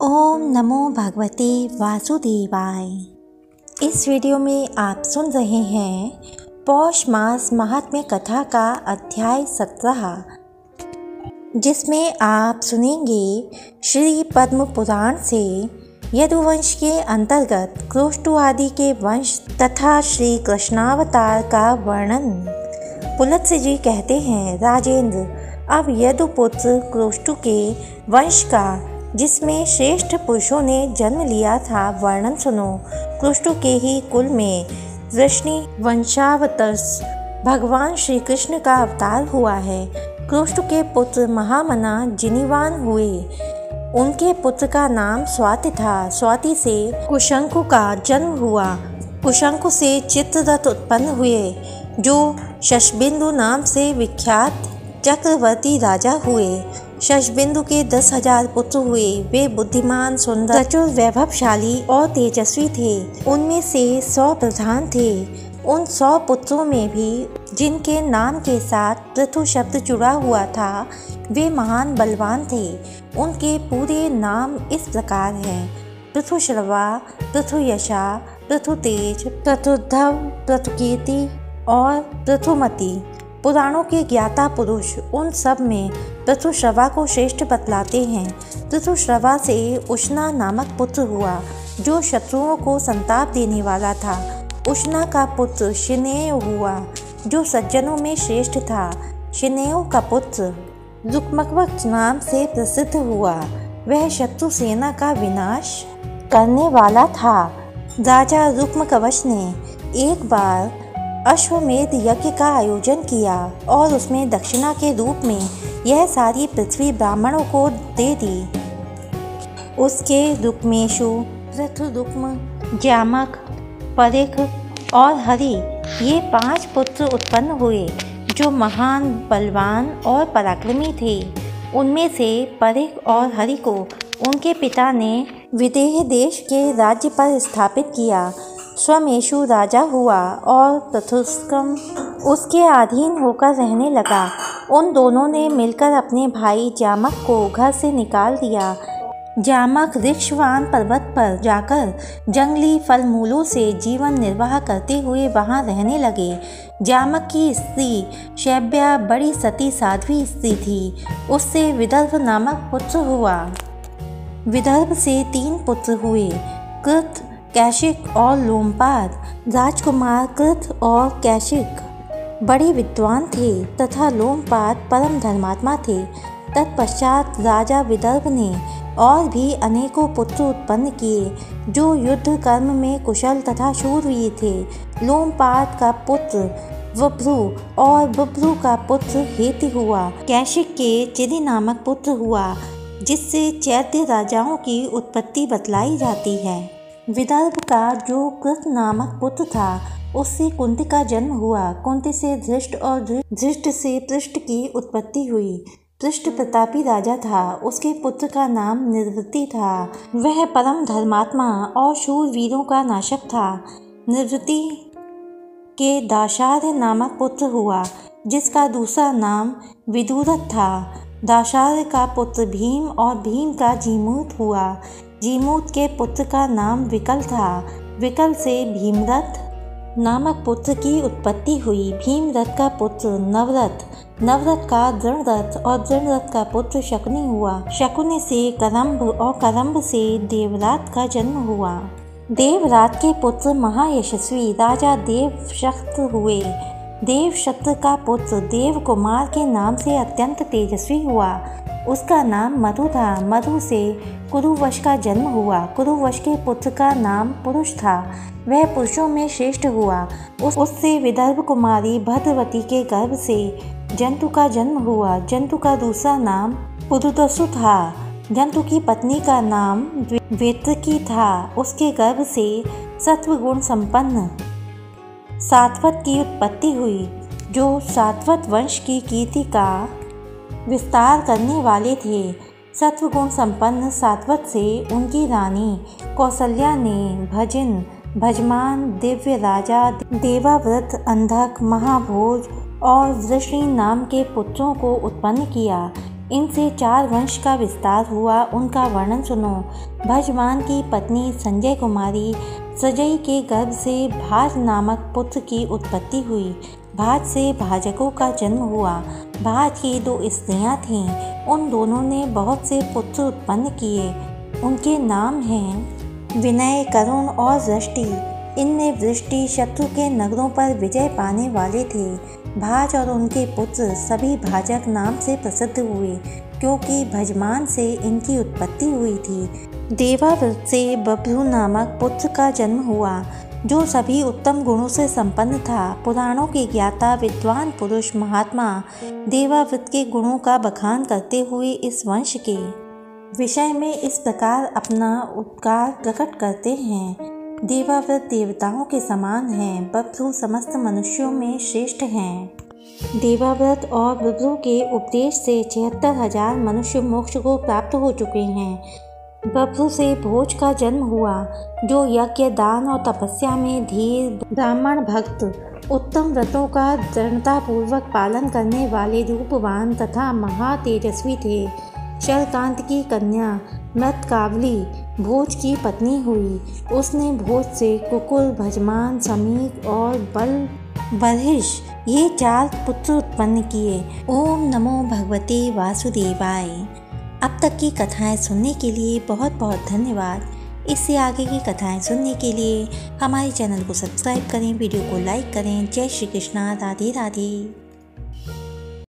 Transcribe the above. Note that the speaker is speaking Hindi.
ओम नमो भगवते वासुदेवाय। इस वीडियो में आप सुन रहे हैं पौष मास महात्म्य कथा का अध्याय 17, जिसमें आप सुनेंगे श्री पद्म पुराण से यदुवंश के अंतर्गत क्रोष्टु आदि के वंश तथा श्री कृष्णावतार का वर्णन। पुलत्स्य जी कहते हैं, राजेंद्र, अब यदुपुत्र क्रोष्टु के वंश का, जिसमें श्रेष्ठ पुरुषों ने जन्म लिया था, वर्णन सुनो। क्रोष्टु के ही कुल में वृष्णि वंशावतर्स भगवान श्री कृष्ण का अवतार हुआ है। क्रोष्टु के पुत्र महामना जिनीवान हुए। उनके पुत्र का नाम स्वाति था। स्वाति से कुशंकु का जन्म हुआ। कुशंकु से चित्ररथ उत्पन्न हुए, जो शशबिंदु नाम से विख्यात चक्रवर्ती राजा हुए। शशबिंदु के 10,000 पुत्र हुए। वे बुद्धिमान, सुंदर, प्रचुर, वैभवशाली और तेजस्वी थे। उनमें से 100 प्रधान थे। उन 100 पुत्रों में भी जिनके नाम के साथ पृथु शब्द जुड़ा हुआ था, वे महान बलवान थे। उनके पूरे नाम इस प्रकार हैं: पृथुश्रवा, पृथुयशा, पृथुतेज, पृथुध्व, पृथुकीर्ति और पृथुमती। पुराणों के ज्ञाता पुरुष उन सब में पृथुश्रवा को श्रेष्ठ बतलाते हैं। पृथुश्रवा से उष्णा नामक पुत्र हुआ, जो शत्रुओं को संताप देने वाला था। उष्णा का पुत्र शिनेय हुआ, जो सज्जनों में श्रेष्ठ था। शिनेय का पुत्र रुक्मकवच नाम से प्रसिद्ध हुआ। वह शत्रु सेना का विनाश करने वाला था। राजा रुक्मकवच ने एक बार अश्वमेध यज्ञ का आयोजन किया और उसमें दक्षिणा के रूप में यह सारी पृथ्वी ब्राह्मणों को दे दी। उसके रुक्मेशु, पृथुरुक्म, ज्यामक, परिख और हरि, ये 5 पुत्र उत्पन्न हुए, जो महान, बलवान और पराक्रमी थे। उनमें से परिख और हरि को उनके पिता ने विदेह देश के राज्य पर स्थापित किया। स्वमेशु राजा हुआ और पृथुस्कम उसके अधीन होकर रहने लगा। उन दोनों ने मिलकर अपने भाई जामक को घर से निकाल दिया। जामक ऋक्षवान पर्वत पर जाकर जंगली फल मूलों से जीवन निर्वाह करते हुए वहां रहने लगे। जामक की स्त्री शैब्या बड़ी सती साध्वी स्त्री थी। उससे विदर्भ नामक पुत्र हुआ। विदर्भ से 3 पुत्र हुए, कृत, कैशिक और लोमपाद। राजकुमार कृत और कैशिक बड़े विद्वान थे तथा लोमपाद परम धर्मात्मा थे। तत्पश्चात राजा विदर्भ ने और भी अनेकों पुत्र उत्पन्न किए, जो युद्ध कर्म में कुशल तथा शूरवीर थे। लोमपाद का पुत्र वभ्रु और वभ्रु का पुत्र हेति हुआ। कैशिक के चिदि नामक पुत्र हुआ, जिससे चैत्य राजाओं की उत्पत्ति बतलाई जाती है। विदर्भ का जो कृत नामक पुत्र था, उससे कुंती का जन्म हुआ। कुंती से धृष्ट और धृष्ट से पृष्ठ की उत्पत्ति हुई। पृष्ठ प्रतापी राजा था। उसके पुत्र का नाम निर्वृति था। वह परम धर्मात्मा और शूरवीरों का नाशक था। निर्वृति के दाशार्य नामक पुत्र हुआ, जिसका दूसरा नाम विदुरथ था। दाशार्य का पुत्र भीम और भीम का जीमूत हुआ। जीमूत के पुत्र का नाम विकल था। विकल से भीमरथ नामक पुत्र की उत्पत्ति हुई। भीमरथ का पुत्र नवरथ, नवरथ का दृढ़रथ और दृढ़रथ का पुत्र शकुनि हुआ। शकुनि से करम्भ और करम्भ से देवरात का जन्म हुआ। देवरात के पुत्र महायशस्वी राजा देवशक्त हुए। देवशक्त का पुत्र देव कुमार के नाम से अत्यंत तेजस्वी हुआ। उसका नाम मधु था। मधु से कुरुवश का जन्म हुआ। कुरुवश के पुत्र का नाम पुरुष था। वह पुरुषों में श्रेष्ठ हुआ। उससे विदर्भ कुमारी भद्रवती के गर्भ से जंतु का जन्म हुआ। जंतु का दूसरा नाम पुरुदसु था। जंतु की पत्नी का नाम वेत्रकी था। उसके गर्भ से सत्वगुण संपन्न सात्वत की उत्पत्ति हुई, जो सात्वत वंश की कीर्ति का विस्तार करने वाले थे। सत्वगुण संपन्न सात्वत से उनकी रानी कौसल्या ने भजिन, भजमान, दिव्य राजा, देवाव्रत, अंधक, महाभोज और वृषणी नाम के पुत्रों को उत्पन्न किया। इनसे 4 वंश का विस्तार हुआ। उनका वर्णन सुनो। भजमान की पत्नी संजय कुमारी सजई के गर्भ से भाज नामक पुत्र की उत्पत्ति हुई। भाज से भाजकों का जन्म हुआ। भाज की 2 स्त्रियां थीं। उन दोनों ने बहुत से पुत्र उत्पन्न किए। उनके नाम हैं विनय, करुण और वृष्टि। इनमें वृष्टि शत्रु के नगरों पर विजय पाने वाले थे। भाज और उनके पुत्र सभी भाजक नाम से प्रसिद्ध हुए, क्योंकि भजमान से इनकी उत्पत्ति हुई थी। देवाव्रत से बभ्रू नामक पुत्र का जन्म हुआ, जो सभी उत्तम गुणों से संपन्न था। पुराणों के ज्ञाता विद्वान पुरुष महात्मा देवाव्रत के गुणों का बखान करते हुए इस वंश के विषय में इस प्रकार अपना उपकार प्रकट करते हैं। देवाव्रत देवताओं के समान हैं। बभ्रू समस्त मनुष्यों में श्रेष्ठ हैं। देवाव्रत और बभ्रू के उपदेश से 76,000 मनुष्य मोक्ष को प्राप्त हो चुके हैं। बभ्रू से भोज का जन्म हुआ, जो यज्ञ, दान और तपस्या में धीर, ब्राह्मण भक्त, उत्तम व्रतों का दृढ़तापूर्वक पालन करने वाले, रूपवान तथा महातेजस्वी थे। शरकांत की कन्या मृतकावली भोज की पत्नी हुई। उसने भोज से कुकुर, भजमान, समीक और बर्हिष ये 4 पुत्र उत्पन्न किए। ओम नमो भगवते वासुदेवाय। अब तक की कथाएं सुनने के लिए बहुत बहुत धन्यवाद। इससे आगे की कथाएं सुनने के लिए हमारे चैनल को सब्सक्राइब करें, वीडियो को लाइक करें। जय श्री कृष्णा। राधे राधे।